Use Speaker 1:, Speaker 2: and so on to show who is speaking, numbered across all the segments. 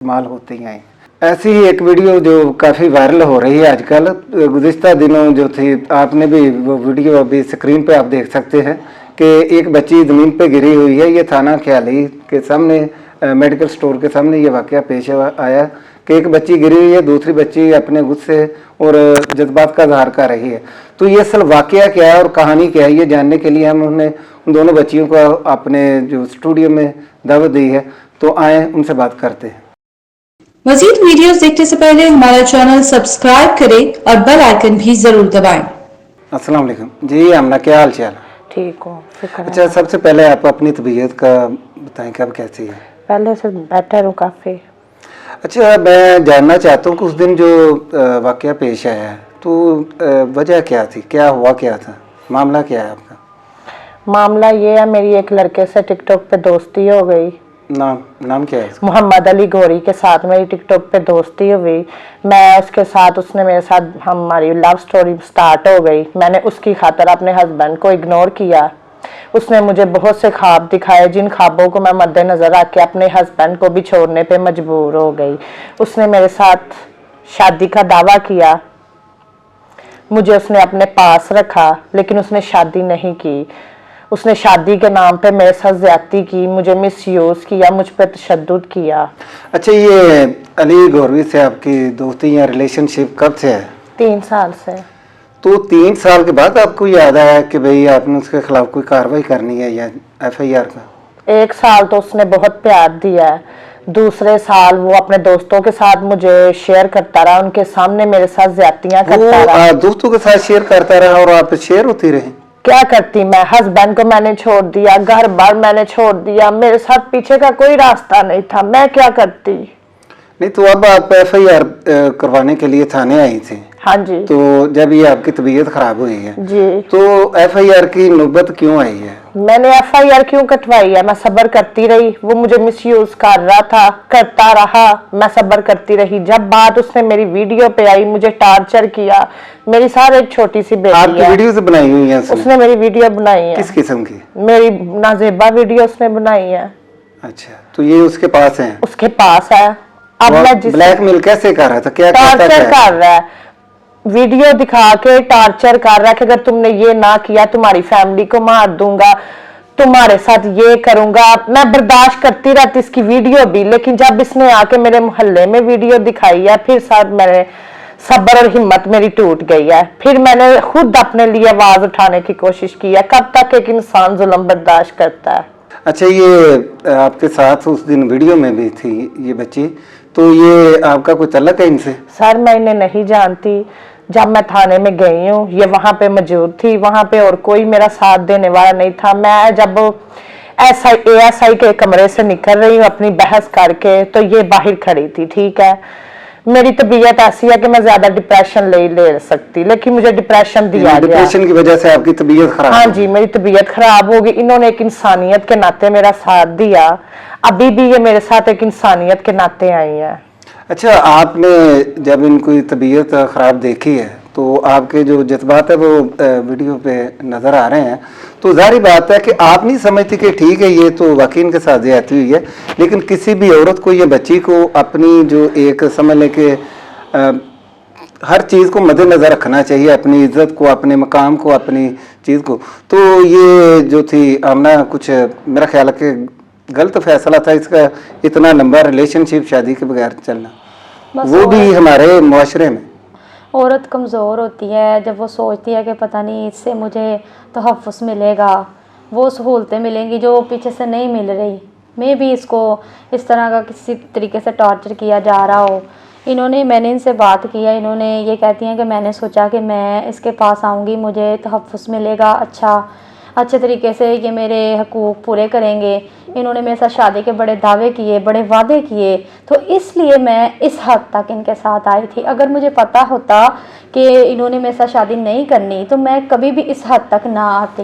Speaker 1: इस्तेमाल होती हैं। ऐसी ही एक वीडियो जो काफ़ी वायरल हो रही है आजकल, गुज़िश्ता दिनों जो थी, आपने भी वो वीडियो अभी स्क्रीन पे आप देख सकते हैं कि एक बच्ची ज़मीन पे गिरी हुई है। ये थाना ख्याली के सामने मेडिकल स्टोर के सामने ये वाक़या पेश आया कि एक बच्ची गिरी हुई है, दूसरी बच्ची अपने गुस्से और जज्बात का इज़हार कर रही है। तो ये असल वाक़या क्या है और कहानी क्या है, ये जानने के लिए हम उन्हें उन दोनों बच्चियों को अपने जो स्टूडियो में दावत दी है, तो आए उनसे बात करते हैं।
Speaker 2: मज़ीद वीडियोस देखने से पहले हमारा चैनल सब्सक्राइब करें और बेल आइकन भी जरूर दबाएं।
Speaker 1: अस्सलाम वालेकुम जी आमना, क्या हाल चाल?
Speaker 3: ठीक हूँ।
Speaker 1: अच्छा, सबसे पहले आप अपनी तबीयत का बताएं, कब कैसी है?
Speaker 3: पहले से बेटर हूँ काफ़ी।
Speaker 1: अच्छा, मैं जानना चाहता हूँ कि उस दिन जो वाक़या पेश आया है, तो वजह क्या थी, क्या हुआ, क्या था, मामला क्या है आपका?
Speaker 3: मामला ये है, मेरी एक लड़के से टिकटॉक पे दोस्ती हो गई।
Speaker 1: नाम क्या है उसका?
Speaker 3: मोहम्मद अली गौरी के साथ मेरी टिकटॉक पे दोस्ती हुई। मैं उसके साथ, उसने मेरे साथ, हमारी लव स्टोरी स्टार्ट हो गई। मैंने उसकी खातिर अपने हस्बैंड को इग्नोर किया। उसने मुझे बहुत से ख्वाब दिखाए, जिन ख्वाबों को मैं मद्देनज़र रख के अपने हस्बैंड को भी छोड़ने पे मजबूर हो गई। उसने मेरे साथ शादी का दावा किया, मुझे उसने अपने पास रखा, लेकिन उसने शादी नहीं की। उसने शादी के नाम पे मेरे साथ ज्यादती की, मुझे मिसयूज किया, मुझ पर तशद्दुद किया।
Speaker 1: अच्छा, ये अली गौरवी से आपकी दोस्ती या रिलेशनशिप कब से है?
Speaker 3: 3 साल से।
Speaker 1: तो 3 साल के बाद आपको याद आया कि भाई आपने उसके खिलाफ कोई कार्रवाई करनी है या FIR का?
Speaker 3: 1 साल तो उसने बहुत प्यार दिया है। दूसरे साल वो अपने दोस्तों के साथ मुझे शेयर करता रहा, उनके सामने मेरे साथ ज्यादतियां करता रहा।
Speaker 1: दोस्तों के साथ शेयर करता रहा और आप शेयर होती रही?
Speaker 3: क्या करती मैं? हस्बैंड को मैंने छोड़ दिया, घर बार मैंने छोड़ दिया, मेरे साथ पीछे का कोई रास्ता नहीं था, मैं क्या करती?
Speaker 1: नहीं, तो अब आप FIR करवाने के लिए थाने आई थी?
Speaker 3: हाँ जी।
Speaker 1: तो जब ये आपकी तबीयत खराब हुई है
Speaker 3: जी,
Speaker 1: तो FIR की नौबत क्यों आई है?
Speaker 3: मैंने FIR क्यों कटवाई है? मैं सब्र करती रही, वो मुझे मिसयूज कर रहा था, करता रहा, मैं सब्र करती रही। जब बात उसने मेरी वीडियो पे आई, मुझे टार्चर किया। मेरी सारे एक छोटी सी बेटी
Speaker 1: आपकी
Speaker 3: है।
Speaker 1: वीडियो से बनाई हुई है?
Speaker 3: उसने मेरी वीडियो बनाई है।
Speaker 1: किस किस्म की?
Speaker 3: मेरी नाजेबा वीडियो उसने बनाई है।
Speaker 1: अच्छा, तो ये उसके पास है?
Speaker 3: उसके पास है। अब मैं
Speaker 1: ब्लैकमेल कैसे कर रहा था, क्या
Speaker 3: टार्चर कर रहा है, वीडियो दिखा के टार्चर कर रहा है कि अगर तुमने ये ना किया तुम्हारी फैमिली को मार दूंगा, तुम्हारे साथ ये करूंगा। मैं बर्दाश्त करती रहती इसकी वीडियो भी, लेकिन जब इसने आके मेरे मोहल्ले में वीडियो दिखाई है, फिर साथ मैंने सब्र और हिम्मत मेरी टूट गई है। फिर मैंने खुद अपने लिए आवाज उठाने की कोशिश की है। कब तक एक इंसान जुल्म बर्दाश्त करता है?
Speaker 1: अच्छा, ये आपके साथ उस दिन वीडियो में भी थी ये बच्ची, तो ये आपका कोई तल्लक है इनसे?
Speaker 3: सर, मैं इन्हें नहीं जानती। जब मैं थाने में गई हूँ, ये वहां पे मौजूद थी, वहां पे और कोई मेरा साथ देने वाला नहीं था। मैं जब ASI के कमरे से निकल रही हूँ अपनी बहस करके, तो ये बाहर खड़ी थी। ठीक है, मेरी तबीयत ऐसी है कि मैं ज्यादा डिप्रेशन ले सकती, लेकिन मुझे डिप्रेशन दिया गया।
Speaker 1: डिप्रेशन की वजह से आपकी तबीयत खराब?
Speaker 3: हाँ जी, मेरी तबीयत खराब हो गई। इन्होंने एक इंसानियत के नाते मेरा साथ दिया, अभी भी ये मेरे साथ एक इंसानियत के नाते आई है।
Speaker 1: अच्छा, आपने जब इनकी तबीयत खराब देखी है तो आपके जो जज्बात है वो वीडियो पे नज़र आ रहे हैं, तो जाहिर बात है कि आप नहीं समझती कि ठीक है ये तो वाकई इनके साथ ज्यादती हुई है, लेकिन किसी भी औरत को, ये बच्ची को अपनी जो एक समझ लें कि हर चीज़ को मद्देनज़र रखना चाहिए, अपनी इज्जत को, अपने मकाम को, अपनी चीज़ को। तो ये जो थी आमना, कुछ मेरा ख्याल है कि गलत फैसला था इसका, इतना लंबा रिलेशनशिप शादी के बगैर चलना, वो भी हमारे मुआशरे में।
Speaker 4: औरत कमज़ोर होती है जब वो सोचती है कि पता नहीं इससे मुझे तहफ़्फ़ुज़ मिलेगा, वो सहूलतें मिलेंगी जो पीछे से नहीं मिल रही। मैं भी इसको इस तरह का किसी तरीके से टॉर्चर किया जा रहा हो। मैंने इनसे बात किया, इन्होंने ये कहती हैं कि मैंने सोचा कि मैं इसके पास आऊँगी, मुझे तहफ़्फ़ुज़ मिलेगा, अच्छे तरीके से ये मेरे हकूक़ पूरे करेंगे। इन्होंने मेरे साथ शादी के बड़े दावे किए, बड़े वादे किए, तो इसलिए मैं इस हद तक इनके साथ आई थी। अगर मुझे पता होता कि इन्होंने मेरे साथ शादी नहीं करनी तो मैं कभी भी इस हद तक ना आती।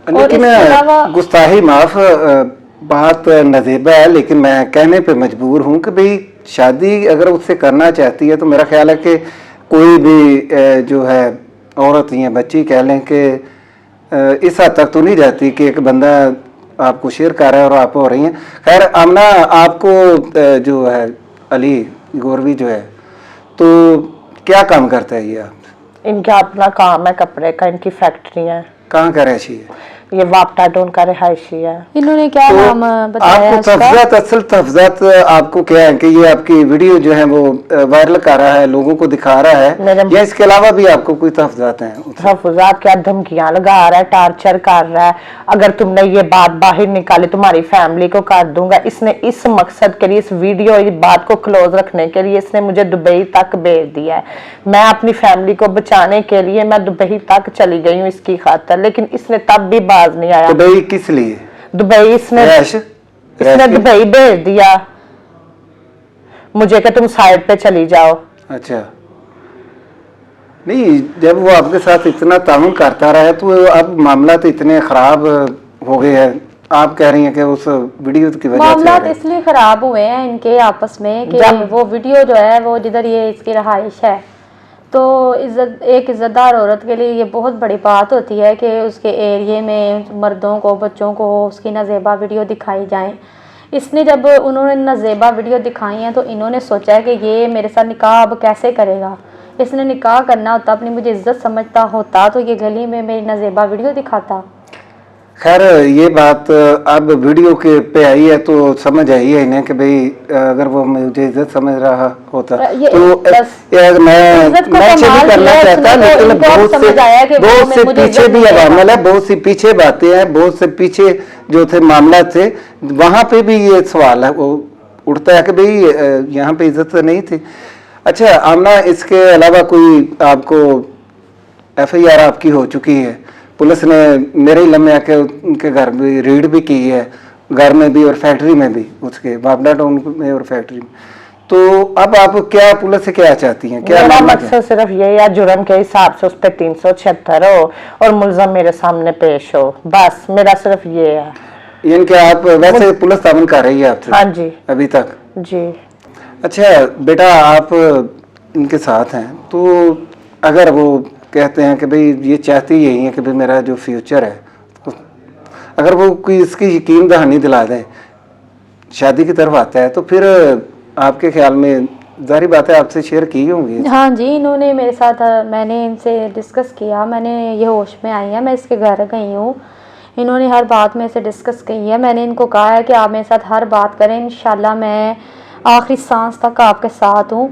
Speaker 1: लेकिन गुस्ताही माफ, बात नज़ीबा है, लेकिन मैं कहने पे मजबूर हूँ कि भाई शादी अगर उससे करना चाहती है तो मेरा ख्याल है कि कोई भी जो है औरत या बच्ची कह लें कि इस हद तक तो नहीं जाती कि एक बंदा आपको शेयर कर रहा है और आप हो रही हैं। खैर आमना, आपको जो है अली गोरवी जो है, तो क्या काम करता है ये आप?
Speaker 3: इनका अपना काम है कपड़े का, इनकी फैक्ट्री है।
Speaker 1: कहाँ का रहशी है?
Speaker 3: ये वापटाडोन का रिहायशी है।
Speaker 4: इन्होंने क्या
Speaker 1: तो
Speaker 4: नाम बताया
Speaker 1: आपको
Speaker 4: उसका?
Speaker 1: तफज़ात, असल तफज़ात आपको क्या है कि ये आपकी वीडियो जो है वो वायरल कर रहा है, लोगों को दिखा रहा है, या इसके अलावा भी आपको कोई तफज़ात हैं?
Speaker 3: तहफ़्फ़ुज़ात क्या, धमकियां लगा रहा है, टार्चर कर रहा है, अगर तुमने ये बात बाहर निकाली तुम्हारी फैमिली को कर दूंगा। इसने इस मकसद के लिए, इस वीडियो, इस बात को क्लोज रखने के लिए इसने मुझे दुबई तक भेज दिया है। मैं अपनी फैमिली को बचाने के लिए मैं दुबई तक चली गई हूँ इसकी खातिर, लेकिन इसने तब भी बाज नहीं आया।
Speaker 1: दुबई किस लिए?
Speaker 3: दुबई इसने
Speaker 1: रैश?
Speaker 3: इसने दुबई भेज दिया मुझे कि तुम साइड पे चली जाओ।
Speaker 1: अच्छा, नहीं, जब वो आपके साथ इतना ताउन करता रहा है तो अब मामला तो इतने खराब हो गए हैं, आप कह रही हैं कि उस वीडियो की वजह से
Speaker 4: मामला
Speaker 1: हो गए।
Speaker 4: इसलिए खराब हुए हैं इनके आपस में कि वो वीडियो जो है वो जिधर ये इसकी रहाइश है, तो एक इज्जतदार औरत के लिए ये बहुत बड़ी बात होती है कि उसके एरिए में मर्दों को, बच्चों को उसकी नाजेबा वीडियो दिखाई जाए। इसने जब उन्होंने नाजेबा वीडियो दिखाई हैं तो इन्होंने सोचा है कि ये मेरे साथ निकाह अब कैसे करेगा। इसने निकाह करना होता, अपनी मुझे इज्जत समझता होता तो ये गली में मेरी नाजेबा वीडियो दिखाता।
Speaker 1: खैर, ये बात अब वीडियो के पे आई है तो समझ आई है इन्हें कि भाई अगर वो मुझे इज्जत समझ रहा होता तो यार मैं नहीं करना चाहता, लेकिन बहुत से पीछे भी अवामल है, बहुत सी पीछे बातें हैं, बहुत से पीछे जो थे मामला थे, वहां पे भी ये सवाल है वो उठता है कि भाई यहाँ पे इज्जत नहीं थी। अच्छा आमना, इसके अलावा कोई आपको FIR आपकी हो चुकी है? पुलिस ने मेरे ही लम्हे आके उनके घर में रेड भी की है, घर में भी और फैक्ट्री में भी, उसके बाबला टाउन में और फैक्ट्री में। तो अब आप क्या पुलिस से क्या चाहती हैं? क्या
Speaker 3: मेरा
Speaker 1: मामला
Speaker 3: मकसद सिर्फ ये है, जुर्म के हिसाब से उस पर 376 हो और मुलजम मेरे सामने पेश हो, बस मेरा सिर्फ ये है।
Speaker 1: यानी कि आप वैसे पुलिस तामन कर रही है आपसे?
Speaker 3: हाँ जी।
Speaker 1: अभी तक?
Speaker 3: जी।
Speaker 1: अच्छा बेटा, आप इनके साथ हैं तो अगर वो कहते हैं कि भाई ये चाहती यही है कि भाई मेरा जो फ्यूचर है, तो अगर वो कोई इसकी यकीन दहानी दिला दें, शादी की तरफ आता है, तो फिर आपके ख्याल में जारी बात है आपसे शेयर की होंगी?
Speaker 4: हाँ जी, इन्होंने मेरे साथ, मैंने इनसे डिस्कस किया, मैंने ये होश में आई है, मैं इसके घर गई हूँ, इन्होंने हर बात में से डिस्कस की है। मैंने इनको कहा है कि आप मेरे साथ हर बात करें, इंशाल्लाह मैं आखिरी सांस तक आपके साथ हूँ।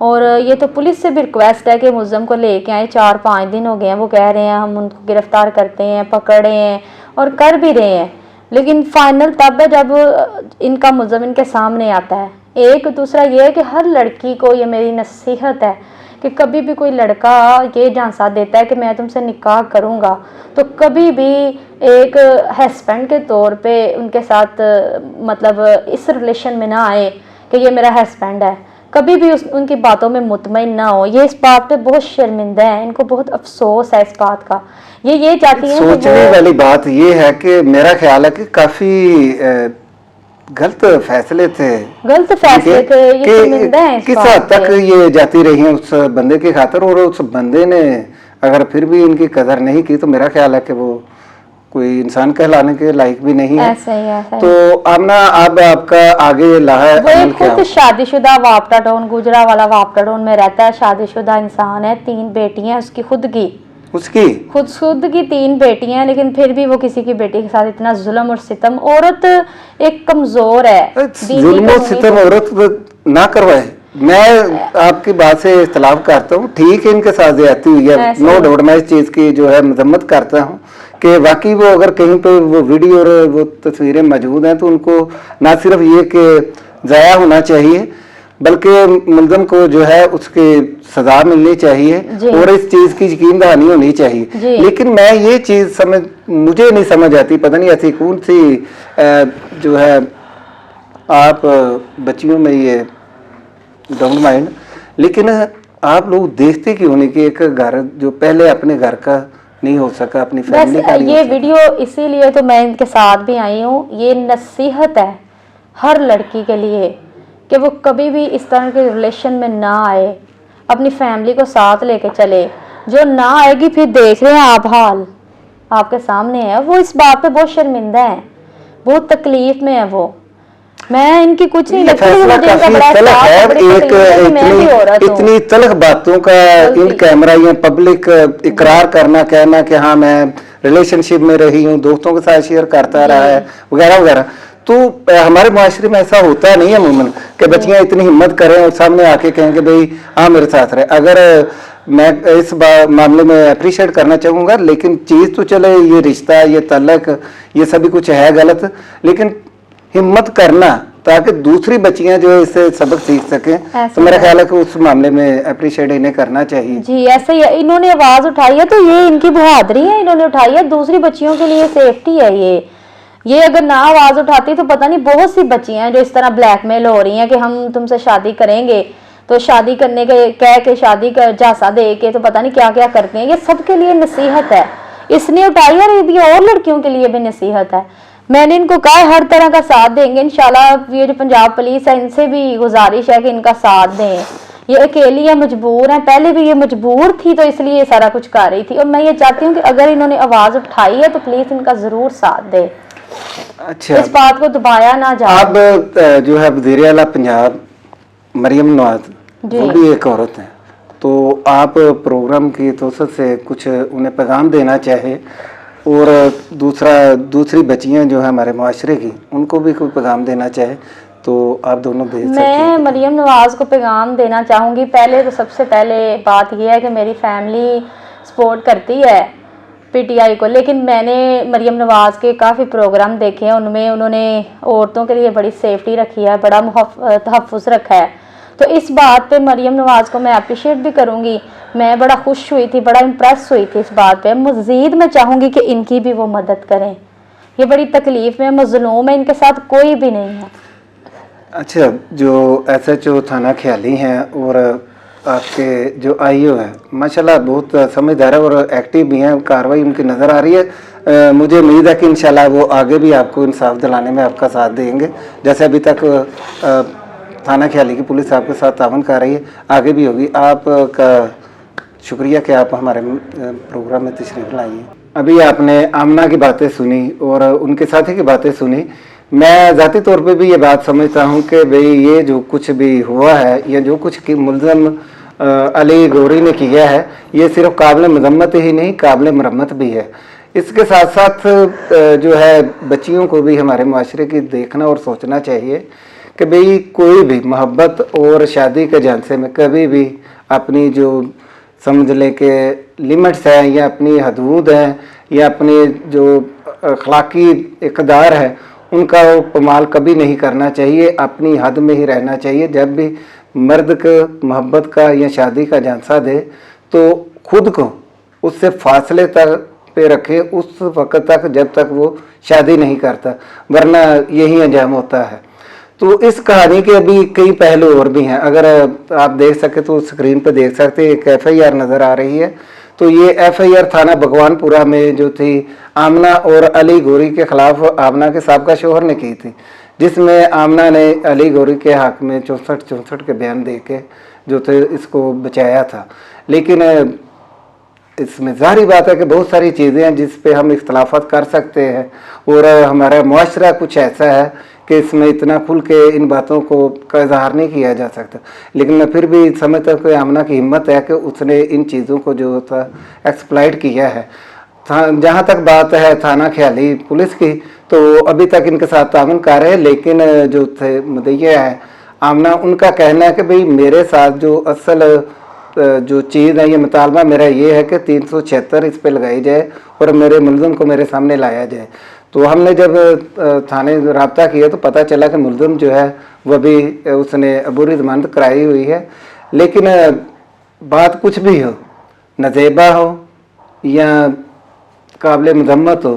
Speaker 4: और ये तो पुलिस से भी रिक्वेस्ट है कि मुलज़म को लेके आए, 4-5 दिन हो गए हैं, वो कह रहे हैं हम उनको गिरफ़्तार करते हैं, पकड़े हैं और कर भी रहे हैं, लेकिन फाइनल तब है जब इनका मुलज़म इनके सामने आता है। एक दूसरा ये है कि हर लड़की को ये मेरी नसीहत है कि कभी भी कोई लड़का ये झांसा देता है कि मैं तुमसे निकाह करूँगा, तो कभी भी एक हस्बैंड के तौर पे उनके साथ मतलब इस रिलेशन में ना आए कि ये मेरा हस्बैंड है, कभी भी उनकी बातों में मुतमईन ना हो। ये इस बात पे बहुत शर्मिंदा है, इनको बहुत अफसोस है इस बात का। ये चाहती हैं
Speaker 1: सोचने वाली बात ये है कि मेरा ख्याल है कि काफी गलत फैसले थे,
Speaker 4: ये शर्मिंदा है
Speaker 1: किस हद तक ये जाती रही है उस बंदे की खातिर, और उस बंदे ने अगर फिर भी इनकी कदर नहीं की तो मेरा ख्याल है कि वो कोई इंसान कहलाने के लायक भी नहीं है।
Speaker 4: ऐसा ही
Speaker 1: तो आमना, अब आपका आगे लाहा
Speaker 4: वो खुद शादीशुदा वापटा टाउन, गुजरावाला वापटा टाउन में रहता है, शादीशुदा इंसान है, 3 बेटियां उसकी खुद की 3 बेटियां हैं, लेकिन फिर भी वो किसी की बेटी के साथ इतना जुल्म और सितम। औरत एक कमजोर है,
Speaker 1: जुल्म और सितम औरत ना करवाए। मैं आपकी बात से इख्तलाफ करता हूँ, ठीक है इनके साथ ज्यादती हुई है, नो डाउट, मैं इस चीज की जो है मजम्मत करता हूँ कि वाकई वो अगर कहीं पे वो वीडियो और वो तस्वीरें मौजूद हैं तो उनको ना सिर्फ ये कि ज़ाया होना चाहिए बल्कि मुलज़म को जो है उसके सजा मिलनी चाहिए और इस चीज़ की यकीन दहानी होनी चाहिए। लेकिन मैं ये चीज़ मुझे नहीं समझ आती, पता नहीं ऐसी कौन सी जो है आप बच्चियों में ये डोंट माइंड, लेकिन आप लोग देखते क्यों नहीं कि एक घर जो पहले अपने घर का नहीं हो सका, अपनी फैमिली का नहीं।
Speaker 4: ये वीडियो इसीलिए तो मैं इनके साथ भी आई हूँ, ये नसीहत है हर लड़की के लिए कि वो कभी भी इस तरह के रिलेशन में ना आए, अपनी फैमिली को साथ लेके चले। जो ना आएगी फिर देख रहे हैं आप, हाल आपके सामने है, वो इस बात पे बहुत शर्मिंदा है, बहुत तकलीफ में है वो। मैं इनकी कुछ नहीं
Speaker 1: ये
Speaker 4: लगती,
Speaker 1: फैसला
Speaker 4: मुझे इनका
Speaker 1: काफी
Speaker 4: बड़ा
Speaker 1: तल्ख
Speaker 4: साथ
Speaker 1: है,
Speaker 4: है, बड़ी
Speaker 1: एक
Speaker 4: तकलीफ है कि मैं भी औरत हूँ।
Speaker 1: इतनी तल्ख बातों का इन
Speaker 4: गलती।
Speaker 1: कैमरा या पब्लिक इकरार करना, कहना कि हाँ मैं रिलेशनशिप में रही हूँ, दोस्तों के साथ शेयर करता रहा है वगैरह वगैरह। तो हमारे माशरे में ऐसा होता नहीं है अमूमन कि बच्चियां इतनी हिम्मत करें और सामने आके कहें कि भाई हाँ मेरे साथ रहे। अगर मैं इस मामले में अप्रिशिएट करना चाहूँगा, लेकिन चीज़ तो चले ये रिश्ता, ये तलक, ये सभी कुछ है गलत, लेकिन हिम्मत करना ताकि दूसरी बच्चियां जो है इससे सबक सीख सकें, तो मेरा ख्याल है कि उस मामले में अप्रिशिएट इन्हें करना चाहिए।
Speaker 4: जी ऐसे ही इन्होंने आवाज उठाई है तो ये इनकी बहादुरी है, इन्होंने उठाई है, दूसरी बच्चियों के लिए सेफ्टी है ये अगर ना आवाज उठाती तो पता नहीं बहुत सी बच्चियां हैं जो इस तरह ब्लैकमेल हो रही हैं कि हम तुमसे शादी करेंगे, तो शादी करने के कह के शादी का झांसा दे के तो पता नहीं क्या क्या करते हैं। ये सबके लिए नसीहत है, इसने उठाई है, ये भी और लड़कियों के लिए भी नसीहत है। मैंने इनको कहा है हर तरह का साथ देंगे इंशाल्लाह। ये जो पंजाब पुलिस है इनसे भी गुजारिश है कि इनका साथ दें, ये अकेली है, मजबूर है, पहले भी ये मजबूर थी तो इसलिए ये सारा कुछ कर रही थी, और मैं ये चाहती हूँ कि अगर इन्होंने आवाज उठाई है तो प्लीज इनका जरूर साथ दे।
Speaker 1: अच्छा,
Speaker 4: इस बात को दबाया ना जाए।
Speaker 1: अब जो है वज़ीर आला पंजाब मरियम नवाज, वो भी एक औरत है, तो आप प्रोग्राम की तौसत से कुछ उन्हें पैगाम देना चाहे, और दूसरी बच्चियां जो है हमारे माशरे की, उनको भी कोई पैगाम देना चाहे तो आप दोनों दे सकते हैं।
Speaker 4: मैं मरियम नवाज को पैगाम देना चाहूँगी। पहले तो सबसे पहले बात यह है कि मेरी फैमिली सपोर्ट करती है पीटीआई को, लेकिन मैंने मरियम नवाज के काफ़ी प्रोग्राम देखे हैं, उनमें उन्होंने औरतों के लिए बड़ी सेफ्टी रखी है, बड़ा तहफ़्फ़ुज़ रखा है। तो इस बात पे मरियम नवाज को मैं अप्रिशिएट भी करूँगी। मैं बड़ा खुश हुई थी, बड़ा इम्प्रेस हुई थी इस बात पे। मज़ीद मैं चाहूँगी कि इनकी भी वो मदद करें, ये बड़ी तकलीफ़ में मज़लूम है, इनके साथ कोई भी नहीं है।
Speaker 1: अच्छा, जो SHO थाना ख्याली हैं और आपके जो IO है माशाल्लाह बहुत समझदार है और एक्टिव भी हैं, कार्रवाई उनकी नज़र आ रही है। मुझे उम्मीद है कि इंशाल्लाह वो आगे भी आपको इंसाफ दिलाने में आपका साथ देंगे, जैसे अभी तक थाना ख्याली की पुलिस आपके साथ तावन कर रही है, आगे भी होगी। आपका शुक्रिया कि आप हमारे प्रोग्राम में तशरीफ़ लाई हैं। अभी आपने आमना की बातें सुनी और उनके साथी की बातें सुनी। मैं ज़ाती तौर पे भी ये बात समझता हूँ कि भाई ये जो कुछ भी हुआ है या जो कुछ की मुल्ज़म अली गौरी ने किया है, ये सिर्फ काबिल मज़म्मत ही नहीं, काबिल मरम्मत भी है। इसके साथ साथ जो है बच्चियों को भी हमारे माशरे की देखना और सोचना चाहिए कि भाई कोई भी मोहब्बत और शादी के झांसे में कभी भी अपनी जो समझ लें कि लिमिट्स हैं या अपनी हदूद हैं या अपनी जो अखलाकी इक़दार है उनका वो पमाल कभी नहीं करना चाहिए, अपनी हद में ही रहना चाहिए। जब भी मर्द को मोहब्बत का या शादी का झांसा दे तो खुद को उससे फासले तक पे रखे उस वक़्त तक जब तक वो शादी नहीं करता, वरना यही अंजाम होता है। तो इस कहानी के अभी कई पहलू और भी हैं, अगर आप देख सके तो स्क्रीन पर देख सकते हैं। एक FIR नज़र आ रही है, तो ये FIR थाना भगवानपुरा में जो थी आमना और अली गौरी के खिलाफ आमना के साबका शोहर ने की थी, जिसमें आमना ने अली गौरी के हक में 64 के बयान दे के जो थे इसको बचाया था। लेकिन इसमें ज़ाहिर बात है कि बहुत सारी चीज़ें हैं जिस पे हम इख्तलाफात कर सकते हैं और हमारा मुआशरा कुछ ऐसा है कि इसमें इतना खुल के इन बातों को का इजहार नहीं किया जा सकता। लेकिन मैं फिर भी समझता हूँ कि आमना की हिम्मत है कि उसने इन चीज़ों को जो था एक्सप्लॉइट किया है। जहाँ तक बात है थाना ख्याली पुलिस की, तो अभी तक इनके साथ ताउन कर रहे हैं, लेकिन जो थे मुद्दइया है आमना, उनका कहना है कि भाई मेरे साथ जो असल जो चीज़ है, ये मुतालबा मेरा ये है कि 376 इस पे लगाई जाए और मेरे मुलज़िम को मेरे सामने लाया जाए। तो हमने जब थाने रब्ता किया तो पता चला कि मुलज़िम जो है वह भी उसने अबूरी ज़मानत कराई हुई है। लेकिन बात कुछ भी हो, नज़ेबा हो या काबिल मज़म्मत हो,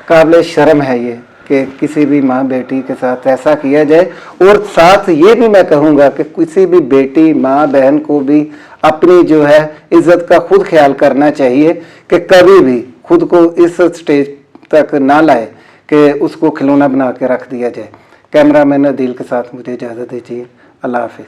Speaker 1: काबिल शर्म है ये कि किसी भी माँ बेटी के साथ ऐसा किया जाए। और साथ ये भी मैं कहूँगा कि किसी भी बेटी माँ बहन को भी अपनी जो है इज़्ज़त का खुद ख्याल करना चाहिए कि कभी भी खुद को इस स्टेज तक ना लाए कि उसको खिलौना बना के रख दिया जाए। कैमरामैन अदील के साथ मुझे इजाज़त दीजिए। अल्लाह हाफ़िज़।